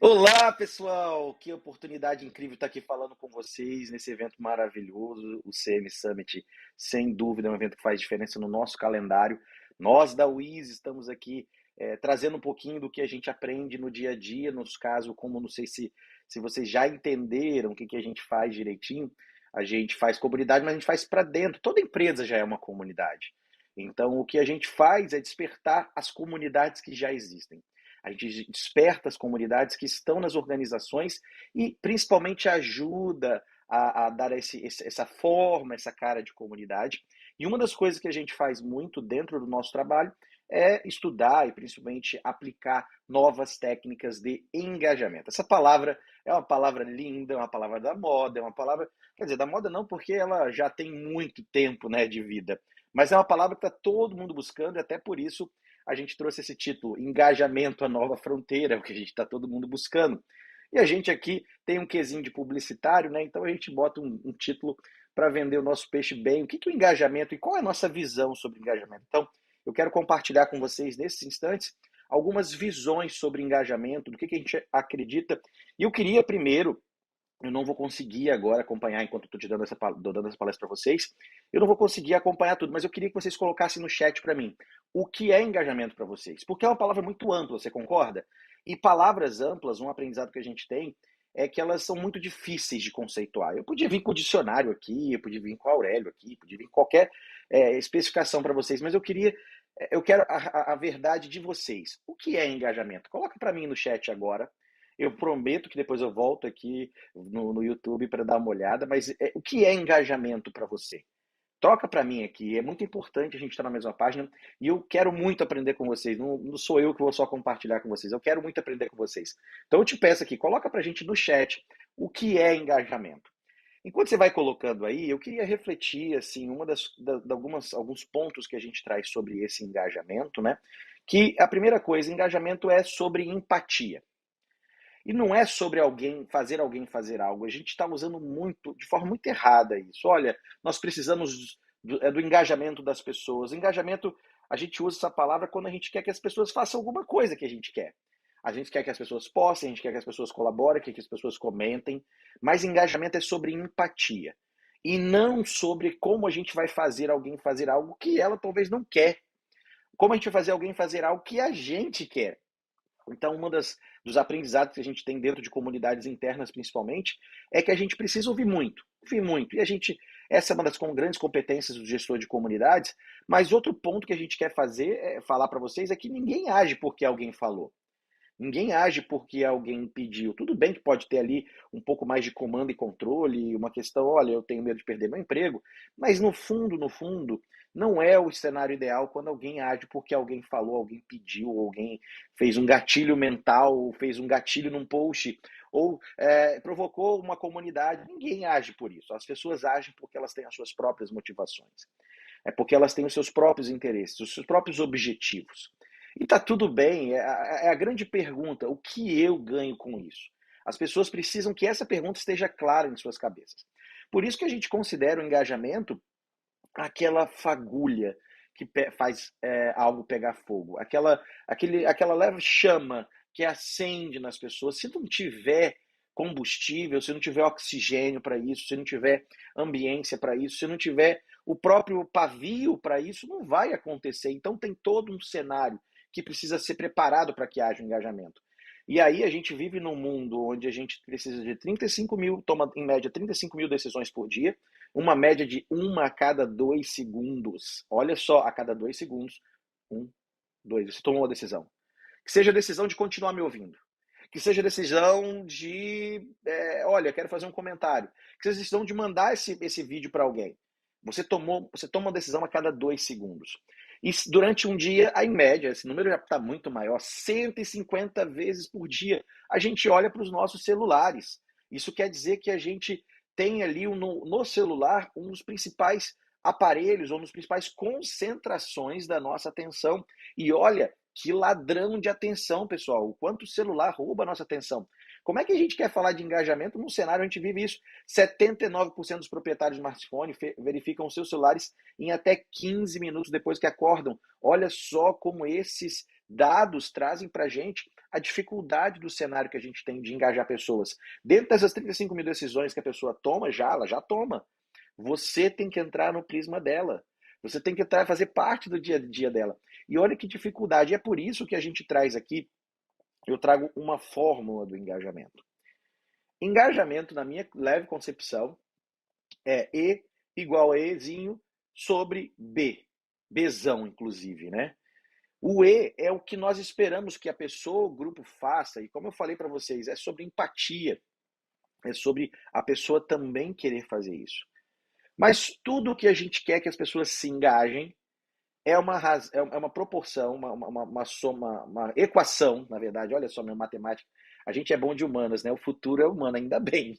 Olá, pessoal! Que oportunidade incrível estar aqui falando com vocês nesse evento maravilhoso, o CM Summit. Sem dúvida, é um evento que faz diferença no nosso calendário. Nós da WIS estamos aqui trazendo um pouquinho do que a gente aprende no dia a dia, nos casos, como não sei se vocês já entenderam o que a gente faz direitinho. A gente faz comunidade, mas a gente faz para dentro. Toda empresa já é uma comunidade. Então, o que a gente faz é despertar as comunidades que já existem. A gente desperta as comunidades que estão nas organizações e principalmente ajuda a dar essa forma, essa cara de comunidade. E uma das coisas que a gente faz muito dentro do nosso trabalho é estudar e principalmente aplicar novas técnicas de engajamento. Essa palavra é uma palavra linda, é uma palavra da moda, é uma palavra, quer dizer, da moda não porque ela já tem muito tempo, né, de vida, mas é uma palavra que está todo mundo buscando e até por isso a gente trouxe esse título, Engajamento, a Nova Fronteira, o que a gente está todo mundo buscando. E a gente aqui tem um quesinho de publicitário, né? Então a gente bota um título para vender o nosso peixe bem. O que é o engajamento e qual é a nossa visão sobre engajamento? Então, eu quero compartilhar com vocês nesses instantes algumas visões sobre engajamento, do que a gente acredita. E eu queria primeiro, eu não vou conseguir agora acompanhar enquanto estou dando essa palestra para vocês. Eu não vou conseguir acompanhar tudo, mas eu queria que vocês colocassem no chat para mim o que é engajamento para vocês, porque é uma palavra muito ampla, você concorda? E palavras amplas, um aprendizado que a gente tem é que elas são muito difíceis de conceituar. Eu podia vir com o dicionário aqui, eu podia vir com o Aurélio aqui, podia vir com qualquer especificação para vocês, mas eu quero a verdade de vocês. O que é engajamento? Coloca para mim no chat agora. Eu prometo que depois eu volto aqui no YouTube para dar uma olhada, mas o que é engajamento para você? Troca para mim aqui, é muito importante a gente estar na mesma página e eu quero muito aprender com vocês. Não sou eu que vou só compartilhar com vocês, eu quero muito aprender com vocês. Então eu te peço aqui, coloca para a gente no chat o que é engajamento. Enquanto você vai colocando aí, eu queria refletir assim, alguns pontos que a gente traz sobre esse engajamento, né? Que a primeira coisa, engajamento é sobre empatia. E não é sobre alguém fazer algo. A gente está usando muito, de forma muito errada isso. Olha, nós precisamos do engajamento das pessoas. Engajamento, a gente usa essa palavra quando a gente quer que as pessoas façam alguma coisa que a gente quer. A gente quer que as pessoas postem, a gente quer que as pessoas colaborem, quer que as pessoas comentem. Mas engajamento é sobre empatia. E não sobre como a gente vai fazer alguém fazer algo que ela talvez não quer. Como a gente vai fazer alguém fazer algo que a gente quer. Então, dos aprendizados que a gente tem dentro de comunidades internas, principalmente, é que a gente precisa ouvir muito, ouvir muito. E essa é uma das grandes competências do gestor de comunidades. Mas outro ponto que a gente quer falar para vocês, é que ninguém age porque alguém falou. Ninguém age porque alguém pediu. Tudo bem que pode ter ali um pouco mais de comando e controle, uma questão, olha, eu tenho medo de perder meu emprego, mas no fundo, não é o cenário ideal quando alguém age porque alguém falou, alguém pediu, alguém fez um gatilho mental, ou fez um gatilho num post, ou provocou uma comunidade. Ninguém age por isso. As pessoas agem porque elas têm as suas próprias motivações. É porque elas têm os seus próprios interesses, os seus próprios objetivos. E tá tudo bem, é a grande pergunta, o que eu ganho com isso? As pessoas precisam que essa pergunta esteja clara em suas cabeças. Por isso que a gente considera o engajamento aquela fagulha que faz algo pegar fogo, aquela leve chama que acende nas pessoas. Se não tiver combustível, se não tiver oxigênio para isso, se não tiver ambiência para isso, se não tiver o próprio pavio para isso, não vai acontecer. Então tem todo um cenário que precisa ser preparado para que haja um engajamento. E aí a gente vive num mundo onde a gente precisa de 35 mil, toma em média 35 mil decisões por dia, uma média de uma a cada 2 segundos. Olha só, a cada 2 segundos, um, dois, você tomou uma decisão. Que seja a decisão de continuar me ouvindo. Que seja a decisão olha, quero fazer um comentário. Que seja a decisão de mandar esse vídeo para alguém. Você toma uma decisão a cada 2 segundos. E durante um dia, em média, esse número já está muito maior, 150 vezes por dia, a gente olha para os nossos celulares. Isso quer dizer que a gente tem ali no celular um dos principais aparelhos, ou um dos principais concentrações da nossa atenção. E olha, que ladrão de atenção, pessoal. O quanto o celular rouba a nossa atenção. Como é que a gente quer falar de engajamento num cenário onde a gente vive isso? 79% dos proprietários de smartphone verificam os seus celulares em até 15 minutos depois que acordam. Olha só como esses dados trazem para a gente a dificuldade do cenário que a gente tem de engajar pessoas. Dentro dessas 35 mil decisões que a pessoa toma, ela já toma. Você tem que entrar no prisma dela. Você tem que entrar, fazer parte do dia a dia dela. E olha que dificuldade. E é por isso que a gente traz aqui, eu trago uma fórmula do engajamento. Engajamento, na minha leve concepção, é E igual a Ezinho sobre B. Bzão, inclusive, né? O E é o que nós esperamos que a pessoa, o grupo faça, e como eu falei para vocês, é sobre empatia, é sobre a pessoa também querer fazer isso. Mas tudo que a gente quer que as pessoas se engajem é uma proporção, uma soma, uma equação, na verdade, olha só, minha matemática, a gente é bom de humanas, né? O futuro é humano, ainda bem.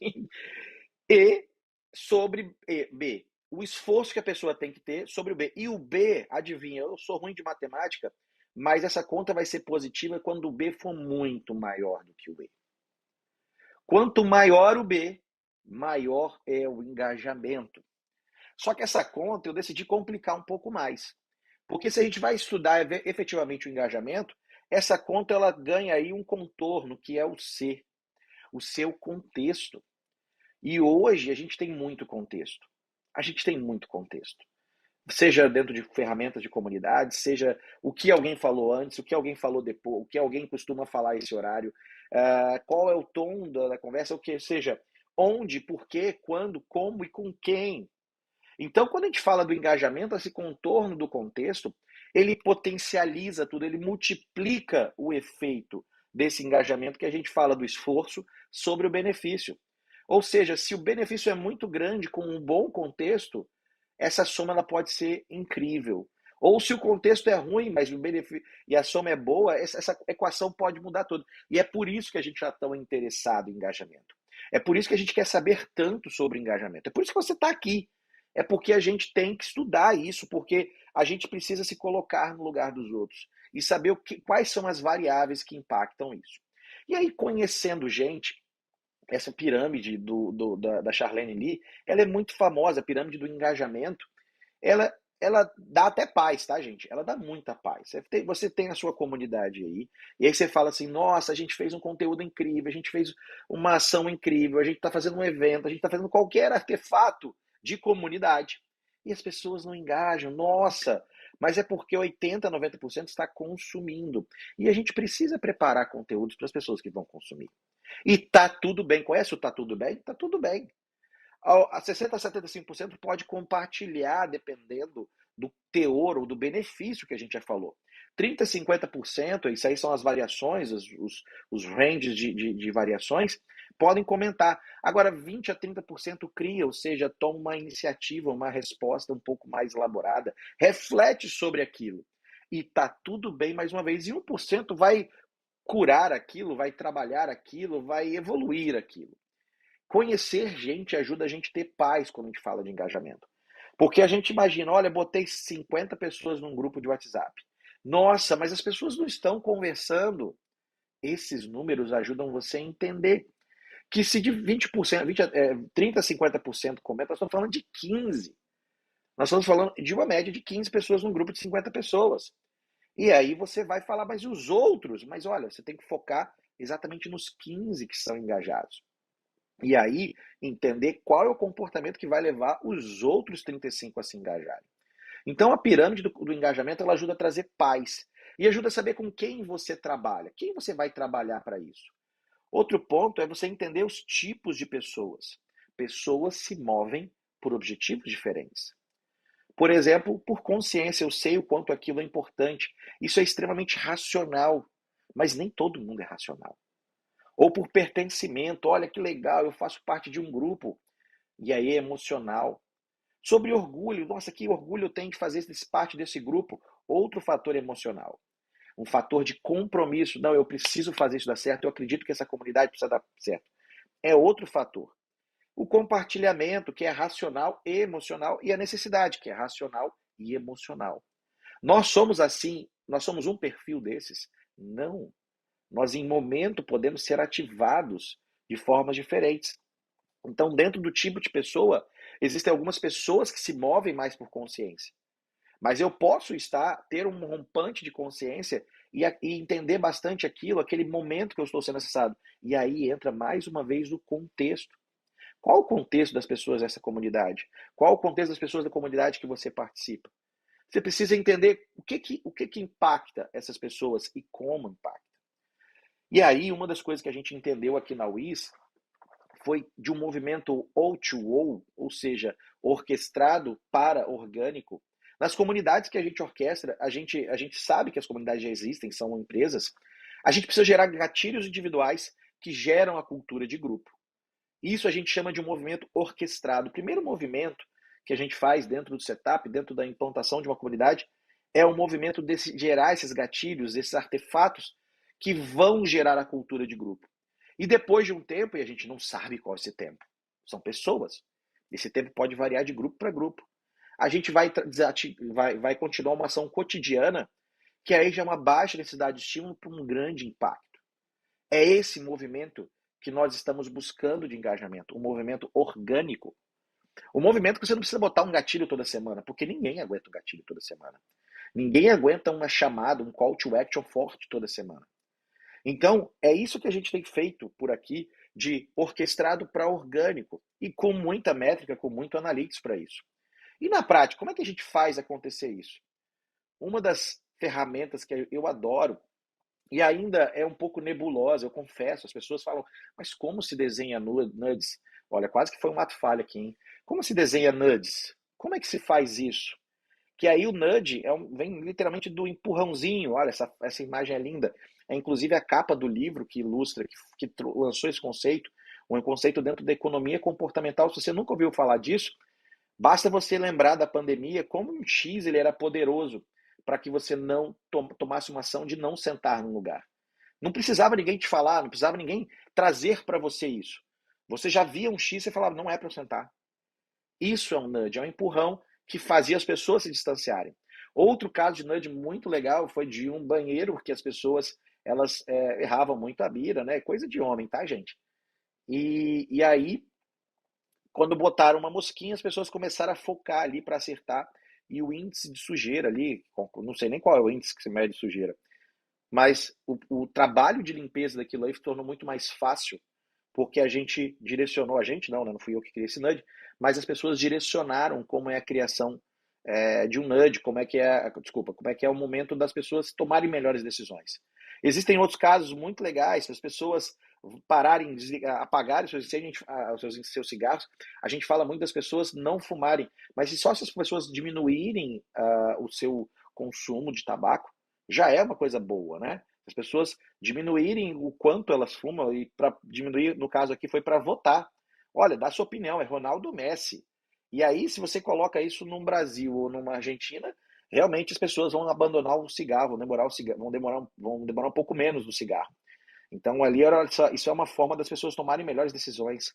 E sobre B. O esforço que a pessoa tem que ter sobre o B. E o B, adivinha, eu sou ruim de matemática, mas essa conta vai ser positiva quando o B for muito maior do que o E. Quanto maior o B, maior é o engajamento. Só que essa conta eu decidi complicar um pouco mais. Porque se a gente vai estudar efetivamente o engajamento, essa conta ela ganha aí um contorno, que é o C, o seu contexto. E hoje a gente tem muito contexto. A gente tem muito contexto. Seja dentro de ferramentas de comunidade, seja o que alguém falou antes, o que alguém falou depois, o que alguém costuma falar esse horário, qual é o tom da conversa, o que seja, onde, por quê, quando, como e com quem. Então, quando a gente fala do engajamento, esse contorno do contexto, ele potencializa tudo, ele multiplica o efeito desse engajamento que a gente fala do esforço sobre o benefício. Ou seja, se o benefício é muito grande com um bom contexto, essa soma ela pode ser incrível. Ou se o contexto é ruim, mas o benefício e a soma é boa, essa equação pode mudar tudo. E é por isso que a gente está tão interessado em engajamento. É por isso que a gente quer saber tanto sobre engajamento. É por isso que você está aqui. É porque a gente tem que estudar isso, porque a gente precisa se colocar no lugar dos outros e saber quais são as variáveis que impactam isso. E aí, conhecendo gente, essa pirâmide da Charlene Lee, ela é muito famosa, a pirâmide do engajamento. Ela dá até paz, tá, gente? Ela dá muita paz. Você tem a sua comunidade aí, e aí você fala assim, nossa, a gente fez um conteúdo incrível, a gente fez uma ação incrível, a gente está fazendo um evento, a gente está fazendo qualquer artefato de comunidade. E as pessoas não engajam. Nossa, mas é porque 80, 90% está consumindo. E a gente precisa preparar conteúdos para as pessoas que vão consumir. E tá tudo bem. Conhece o tá tudo bem? Tá tudo bem. A 60% a 75% pode compartilhar, dependendo do teor ou do benefício que a gente já falou. 30% a 50%, isso aí são as variações, os ranges de variações, podem comentar. Agora, 20% a 30% cria, ou seja, toma uma iniciativa, uma resposta um pouco mais elaborada, reflete sobre aquilo. E tá tudo bem, mais uma vez. E 1% vai curar aquilo, vai trabalhar aquilo, vai evoluir aquilo. Conhecer gente ajuda a gente a ter paz quando a gente fala de engajamento. Porque a gente imagina, olha, botei 50 pessoas num grupo de WhatsApp. Nossa, mas as pessoas não estão conversando. Esses números ajudam você a entender que se de 20%, 30% a 50% comenta, nós estamos falando de 15%. Nós estamos falando de uma média de 15 pessoas num grupo de 50 pessoas. E aí você vai falar, mas e os outros? Mas olha, você tem que focar exatamente nos 15 que são engajados. E aí, entender qual é o comportamento que vai levar os outros 35 a se engajarem. Então, a pirâmide do engajamento ela ajuda a trazer paz e ajuda a saber com quem você trabalha, quem você vai trabalhar para isso. Outro ponto é você entender os tipos de pessoas. Pessoas se movem por objetivos diferentes. Por exemplo, por consciência, eu sei o quanto aquilo é importante. Isso é extremamente racional, mas nem todo mundo é racional. Ou por pertencimento, olha que legal, eu faço parte de um grupo, e aí é emocional. Sobre orgulho, nossa, que orgulho eu tenho de fazer parte desse grupo, outro fator emocional. Um fator de compromisso, não, eu preciso fazer isso dar certo, eu acredito que essa comunidade precisa dar certo. É outro fator. O compartilhamento, que é racional e emocional, e a necessidade, que é racional e emocional. Nós somos assim, nós somos um perfil desses? Não. Nós, em momento, podemos ser ativados de formas diferentes. Então, dentro do tipo de pessoa, existem algumas pessoas que se movem mais por consciência. Mas eu posso ter um rompante de consciência e entender bastante aquilo, aquele momento que eu estou sendo acessado. E aí entra mais uma vez o contexto. Qual o contexto das pessoas dessa comunidade? Qual o contexto das pessoas da comunidade que você participa? Você precisa entender o que impacta essas pessoas e como impacta. E aí, uma das coisas que a gente entendeu aqui na WIS foi de um movimento O2O, ou seja, orquestrado para orgânico. Nas comunidades que a gente orquestra, a gente sabe que as comunidades já existem, são empresas. A gente precisa gerar gatilhos individuais que geram a cultura de grupo. Isso a gente chama de um movimento orquestrado. O primeiro movimento que a gente faz dentro do setup, dentro da implantação de uma comunidade, é o movimento de gerar esses gatilhos, esses artefatos que vão gerar a cultura de grupo. E depois de um tempo, e a gente não sabe qual é esse tempo, são pessoas. Esse tempo pode variar de grupo para grupo. A gente vai continuar uma ação cotidiana, que aí já é uma baixa necessidade de estímulo para um grande impacto. É esse movimento que nós estamos buscando de engajamento, um movimento orgânico. Um movimento que você não precisa botar um gatilho toda semana, porque ninguém aguenta um gatilho toda semana. Ninguém aguenta uma chamada, um call to action forte toda semana. Então, é isso que a gente tem feito por aqui, de orquestrado para orgânico, e com muita métrica, com muito analytics para isso. E na prática, como é que a gente faz acontecer isso? Uma das ferramentas que eu adoro, e ainda é um pouco nebulosa, eu confesso, as pessoas falam, mas como se desenha nudes? Olha, quase que foi um ato-falha aqui, hein? Como se desenha nudes? Como é que se faz isso? Que aí o nudge vem literalmente do empurrãozinho. Olha, essa imagem é linda. É inclusive a capa do livro que ilustra, que lançou esse conceito, um conceito dentro da economia comportamental. Se você nunca ouviu falar disso, basta você lembrar da pandemia, como um X ele era poderoso para que você não tomasse uma ação de não sentar num lugar. Não precisava ninguém te falar, não precisava ninguém trazer para você isso. Você já via um X e falava, não é para eu sentar. Isso é um nudge, é um empurrão que fazia as pessoas se distanciarem. Outro caso de nudge muito legal foi de um banheiro que as pessoas elas erravam muito a mira, né? Coisa de homem, tá, gente? E aí, quando botaram uma mosquinha, as pessoas começaram a focar ali para acertar e o índice de sujeira ali, não sei nem qual é o índice que se mede de sujeira, mas o trabalho de limpeza daquilo aí se tornou muito mais fácil porque a gente direcionou, a gente não, né, não fui eu que criei esse nudge, mas as pessoas direcionaram como é a criação de um nudge, como é que é o momento das pessoas tomarem melhores decisões. Existem outros casos muito legais, as pessoas pararem, apagarem seus cigarros. A gente fala muito das pessoas não fumarem, mas se só essas pessoas diminuírem o seu consumo de tabaco, já é uma coisa boa, né? As pessoas diminuírem o quanto elas fumam, e para diminuir, no caso aqui, foi para votar. Olha, dá sua opinião, é Ronaldo Messi. E aí, se você coloca isso num Brasil ou numa Argentina, realmente as pessoas vão abandonar o cigarro, vão demorar um pouco menos do cigarro. Então, ali, isso é uma forma das pessoas tomarem melhores decisões.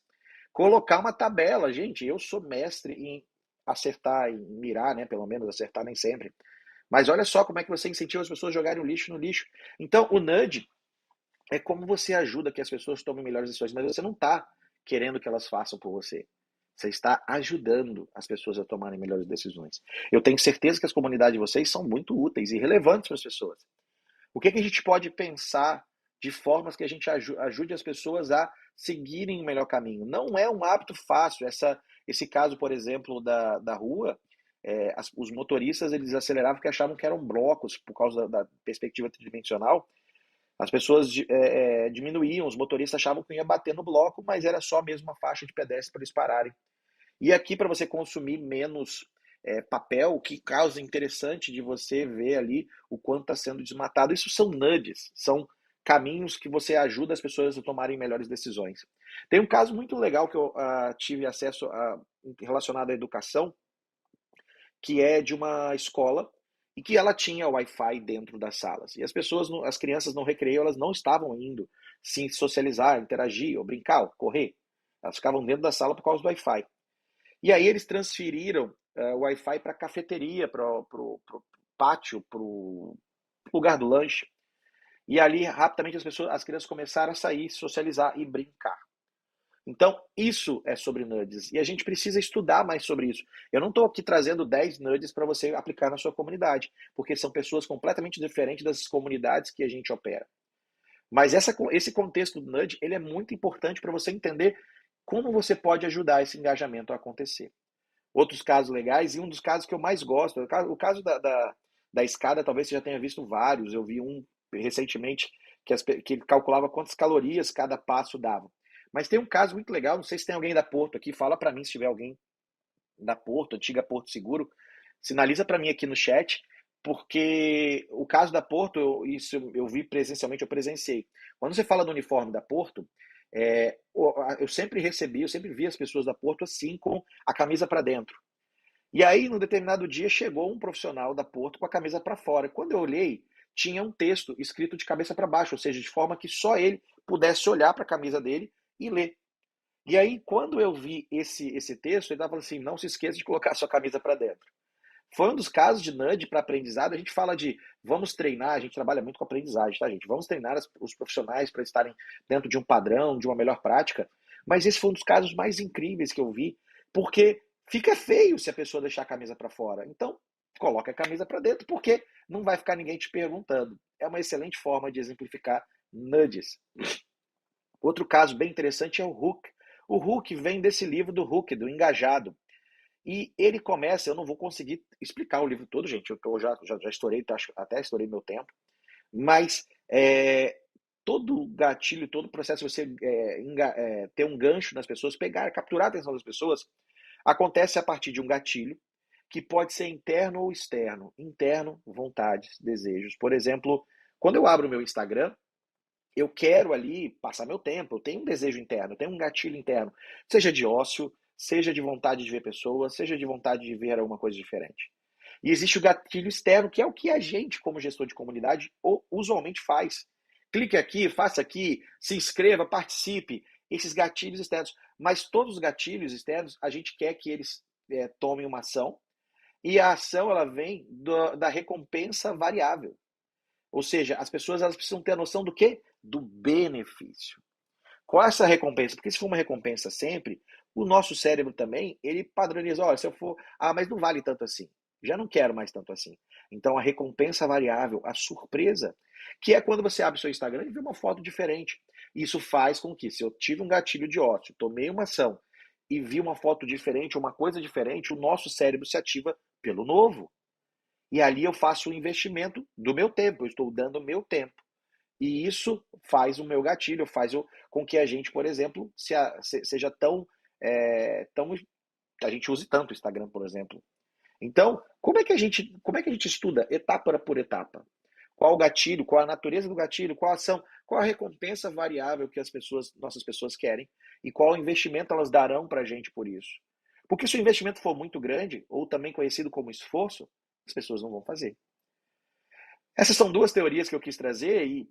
Colocar uma tabela, gente, eu sou mestre em acertar, em mirar, né? Pelo menos acertar nem sempre. Mas olha só como é que você incentiva as pessoas a jogarem o lixo no lixo. Então, o nudge é como você ajuda que as pessoas tomem melhores decisões, mas você não está querendo que elas façam por você. Você está ajudando as pessoas a tomarem melhores decisões. Eu tenho certeza que as comunidades de vocês são muito úteis e relevantes para as pessoas. O que a gente pode pensar de formas que a gente ajude as pessoas a seguirem o melhor caminho? Não é um hábito fácil. Esse caso, por exemplo, da rua, os motoristas eles aceleravam porque achavam que eram blocos por causa da perspectiva tridimensional. As pessoas diminuíam, os motoristas achavam que ia bater no bloco, mas era só mesmo uma faixa de pedestre para eles pararem. E aqui, para você consumir menos papel, o que causa interessante de você ver ali o quanto está sendo desmatado. Isso são nudges, são caminhos que você ajuda as pessoas a tomarem melhores decisões. Tem um caso muito legal que eu tive acesso relacionado à educação, que é de uma escola e que ela tinha Wi-Fi dentro das salas. E as crianças no recreio, elas não estavam indo se socializar, interagir, ou brincar, ou correr. Elas ficavam dentro da sala por causa do Wi-Fi. E aí eles transferiram o Wi-Fi para a cafeteria, para o pátio, para o lugar do lanche. E ali, rapidamente, as crianças começaram a sair, socializar e brincar. Então, isso é sobre nudges. E a gente precisa estudar mais sobre isso. Eu não estou aqui trazendo 10 nudges para você aplicar na sua comunidade, porque são pessoas completamente diferentes das comunidades que a gente opera. Mas esse contexto do nudge, ele é muito importante para você entender como você pode ajudar esse engajamento a acontecer. Outros casos legais, e um dos casos que eu mais gosto, o caso da escada, talvez você já tenha visto vários. Eu vi um recentemente que ele calculava quantas calorias cada passo dava. Mas tem um caso muito legal, não sei se tem alguém da Porto aqui, fala para mim se tiver alguém da Porto, antiga Porto Seguro, sinaliza para mim aqui no chat, porque o caso da Porto, isso eu vi presencialmente, eu presenciei. Quando você fala do uniforme da Porto, eu sempre vi as pessoas da Porto assim, com a camisa para dentro. E aí, num determinado dia, chegou um profissional da Porto com a camisa para fora. Quando eu olhei, tinha um texto escrito de cabeça para baixo, ou seja, de forma que só ele pudesse olhar para a camisa dele e ler. E aí, quando eu vi esse texto, ele estava falando assim: não se esqueça de colocar a sua camisa para dentro. Foi um dos casos de nudge para aprendizado. A gente fala de vamos treinar, a gente trabalha muito com aprendizagem, tá, gente? Vamos treinar os profissionais para estarem dentro de um padrão, de uma melhor prática. Mas esse foi um dos casos mais incríveis que eu vi, porque fica feio se a pessoa deixar a camisa para fora. Então, coloca a camisa para dentro, porque não vai ficar ninguém te perguntando. É uma excelente forma de exemplificar nudges. Outro caso bem interessante é o Hook. O Hook vem desse livro do Hook, do Engajado. E ele começa, eu não vou conseguir explicar o livro todo, gente, eu já estourei, até estourei meu tempo, mas todo gatilho, todo processo de você ter um gancho nas pessoas, capturar a atenção das pessoas, acontece a partir de um gatilho, que pode ser interno ou externo. Interno, vontades, desejos. Por exemplo, quando eu abro o meu Instagram, eu quero ali passar meu tempo, eu tenho um desejo interno, eu tenho um gatilho interno, seja de ócio, seja de vontade de ver pessoas, seja de vontade de ver alguma coisa diferente. E existe o gatilho externo, que é o que a gente, como gestor de comunidade, usualmente faz. Clique aqui, faça aqui, se inscreva, participe. Esses gatilhos externos. Mas todos os gatilhos externos, a gente quer que eles tomem uma ação, e a ação ela vem da recompensa variável. Ou seja, as pessoas elas precisam ter a noção do quê? Do benefício. Qual é essa recompensa? Porque se for uma recompensa sempre, o nosso cérebro também, ele padroniza, olha, se eu for, mas não vale tanto assim. Já não quero mais tanto assim. Então a recompensa variável, a surpresa, que é quando você abre seu Instagram e vê uma foto diferente. Isso faz com que, se eu tive um gatilho de ócio, tomei uma ação e vi uma foto diferente, uma coisa diferente, o nosso cérebro se ativa pelo novo. E ali eu faço o investimento do meu tempo, eu estou dando o meu tempo. E isso faz o meu gatilho, com que a gente, por exemplo, seja tão. A gente use tanto o Instagram, por exemplo. Então, como é que a gente estuda etapa por etapa? Qual o gatilho, qual a natureza do gatilho, qual a ação, qual a recompensa variável que nossas pessoas querem e qual o investimento elas darão para a gente por isso. Porque se o investimento for muito grande, ou também conhecido como esforço, as pessoas não vão fazer. Essas são duas teorias que eu quis trazer e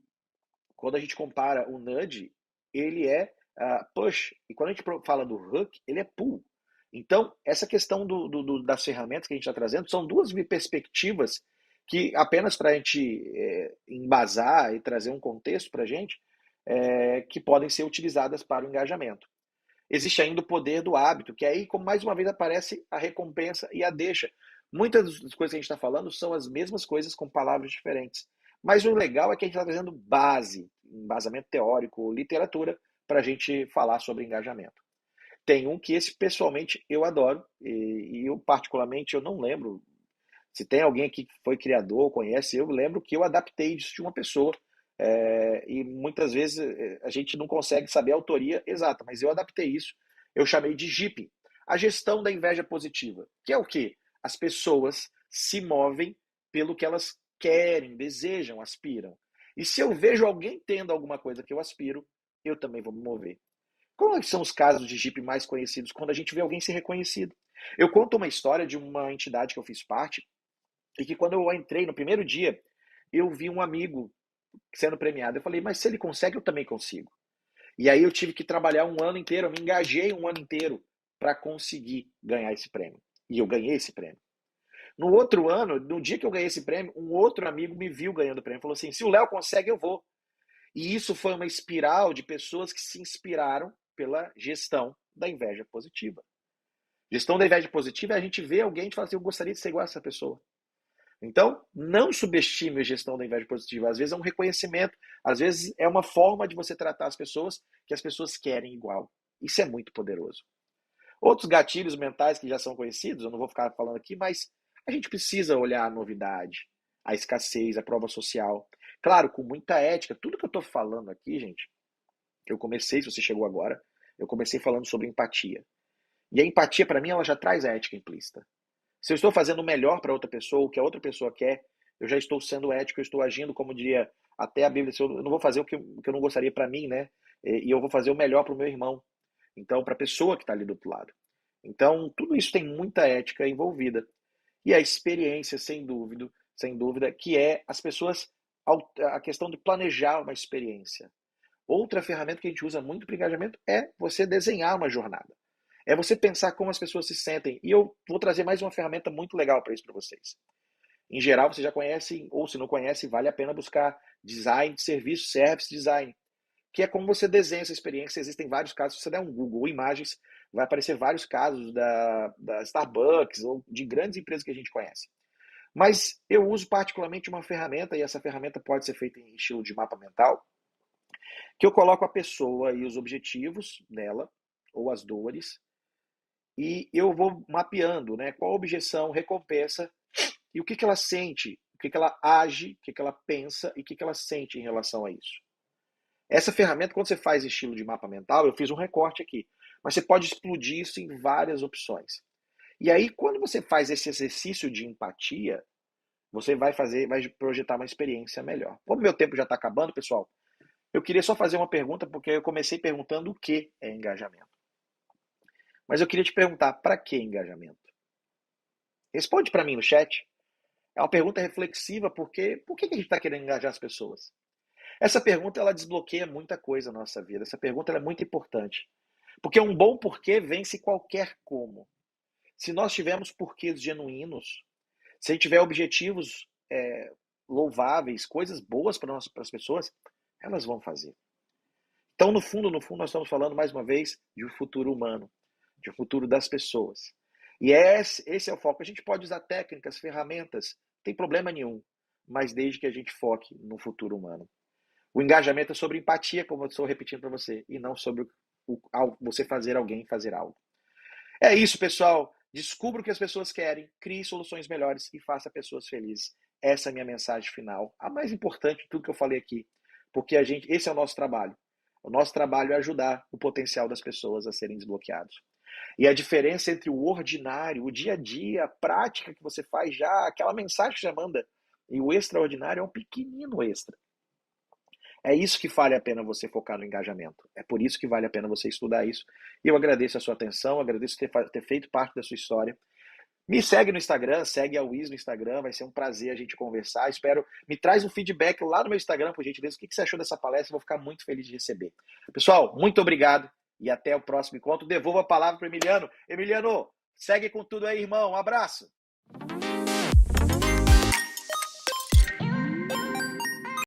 quando a gente compara o nudge, ele é push, e quando a gente fala do hook, ele é pull. Então, essa questão das ferramentas que a gente está trazendo são duas perspectivas que, apenas para a gente embasar e trazer um contexto para a gente, que podem ser utilizadas para o engajamento. Existe ainda o poder do hábito, que aí, como mais uma vez, aparece a recompensa e a deixa. Muitas das coisas que a gente está falando são as mesmas coisas com palavras diferentes. Mas o legal é que a gente está trazendo base, embasamento teórico, literatura, para a gente falar sobre engajamento. Tem um que esse pessoalmente eu adoro, e eu particularmente eu não lembro, se tem alguém aqui que foi criador, conhece, eu lembro que eu adaptei isso de uma pessoa, e muitas vezes a gente não consegue saber a autoria exata, mas eu adaptei isso, eu chamei de JIP, a gestão da inveja positiva, que é o quê? As pessoas se movem pelo que elas querem, desejam, aspiram. E se eu vejo alguém tendo alguma coisa que eu aspiro, eu também vou me mover. Quais são os casos de JIP mais conhecidos? Quando a gente vê alguém ser reconhecido. Eu conto uma história de uma entidade que eu fiz parte, e que quando eu entrei no primeiro dia, eu vi um amigo sendo premiado. Eu falei, mas se ele consegue, eu também consigo. E aí eu tive que trabalhar um ano inteiro, eu me engajei um ano inteiro para conseguir ganhar esse prêmio. E eu ganhei esse prêmio. No outro ano, no dia que eu ganhei esse prêmio, um outro amigo me viu ganhando o prêmio. Falou assim, se o Léo consegue, eu vou. E isso foi uma espiral de pessoas que se inspiraram pela gestão da inveja positiva. Gestão da inveja positiva é a gente ver alguém e falar assim, eu gostaria de ser igual a essa pessoa. Então, não subestime a gestão da inveja positiva. Às vezes é um reconhecimento, às vezes é uma forma de você tratar as pessoas que as pessoas querem igual. Isso é muito poderoso. Outros gatilhos mentais que já são conhecidos, eu não vou ficar falando aqui, mas a gente precisa olhar a novidade, a escassez, a prova social. Claro, com muita ética. Tudo que eu estou falando aqui, gente, eu comecei, se você chegou agora, eu comecei falando sobre empatia. E a empatia, para mim, ela já traz a ética implícita. Se eu estou fazendo o melhor para outra pessoa, o que a outra pessoa quer, eu já estou sendo ético, eu estou agindo, como diria até a Bíblia, eu não vou fazer o que eu não gostaria para mim, né? E eu vou fazer o melhor para o meu irmão. Então, para a pessoa que está ali do outro lado. Então, tudo isso tem muita ética envolvida. E a experiência, sem dúvida, que é as pessoas, a questão de planejar uma experiência. Outra ferramenta que a gente usa muito para engajamento é você desenhar uma jornada. É você pensar como as pessoas se sentem. E eu vou trazer mais uma ferramenta muito legal para isso para vocês. Em geral, você já conhece, ou se não conhece, vale a pena buscar design de serviço, service design, que é como você desenha essa experiência. Existem vários casos, se você der um Google ou imagens, vai aparecer vários casos da Starbucks ou de grandes empresas que a gente conhece. Mas eu uso particularmente uma ferramenta, e essa ferramenta pode ser feita em estilo de mapa mental, que eu coloco a pessoa e os objetivos dela, ou as dores, e eu vou mapeando, né, qual a objeção, recompensa, e o que ela sente, o que ela age, o que ela pensa e o que ela sente em relação a isso. Essa ferramenta, quando você faz estilo de mapa mental, eu fiz um recorte aqui, mas você pode explodir isso em várias opções. E aí, quando você faz esse exercício de empatia, você vai projetar uma experiência melhor. Como meu tempo já está acabando, pessoal, eu queria só fazer uma pergunta, porque eu comecei perguntando o que é engajamento. Mas eu queria te perguntar, para que engajamento? Responde para mim no chat. É uma pergunta reflexiva, porque por que a gente está querendo engajar as pessoas? Essa pergunta, ela desbloqueia muita coisa na nossa vida. Essa pergunta é muito importante. Porque um bom porquê vence qualquer como. Se nós tivermos porquês genuínos, se a gente tiver objetivos louváveis, coisas boas para as pessoas, elas vão fazer. Então, no fundo, nós estamos falando, mais uma vez, de um futuro humano, de um futuro das pessoas. E esse é o foco. A gente pode usar técnicas, ferramentas, não tem problema nenhum, mas desde que a gente foque no futuro humano. O engajamento é sobre empatia, como eu estou repetindo para você, e não sobre você fazer alguém fazer algo. É isso, pessoal. Descubra o que as pessoas querem, crie soluções melhores e faça pessoas felizes. Essa é a minha mensagem final. A mais importante de tudo que eu falei aqui. Porque esse é o nosso trabalho. O nosso trabalho é ajudar o potencial das pessoas a serem desbloqueados. E a diferença entre o ordinário, o dia a dia, a prática que você faz já, aquela mensagem que você manda, e o extraordinário é um pequenino extra. É isso que vale a pena você focar no engajamento. É por isso que vale a pena você estudar isso. E eu agradeço a sua atenção, agradeço ter feito parte da sua história. Me segue no Instagram, segue a Wiz no Instagram, vai ser um prazer a gente conversar. Me traz um feedback lá no meu Instagram, por gentileza, o que você achou dessa palestra, eu vou ficar muito feliz de receber. Pessoal, muito obrigado e até o próximo encontro. Devolvo a palavra para o Emiliano. Emiliano, segue com tudo aí, irmão. Um abraço.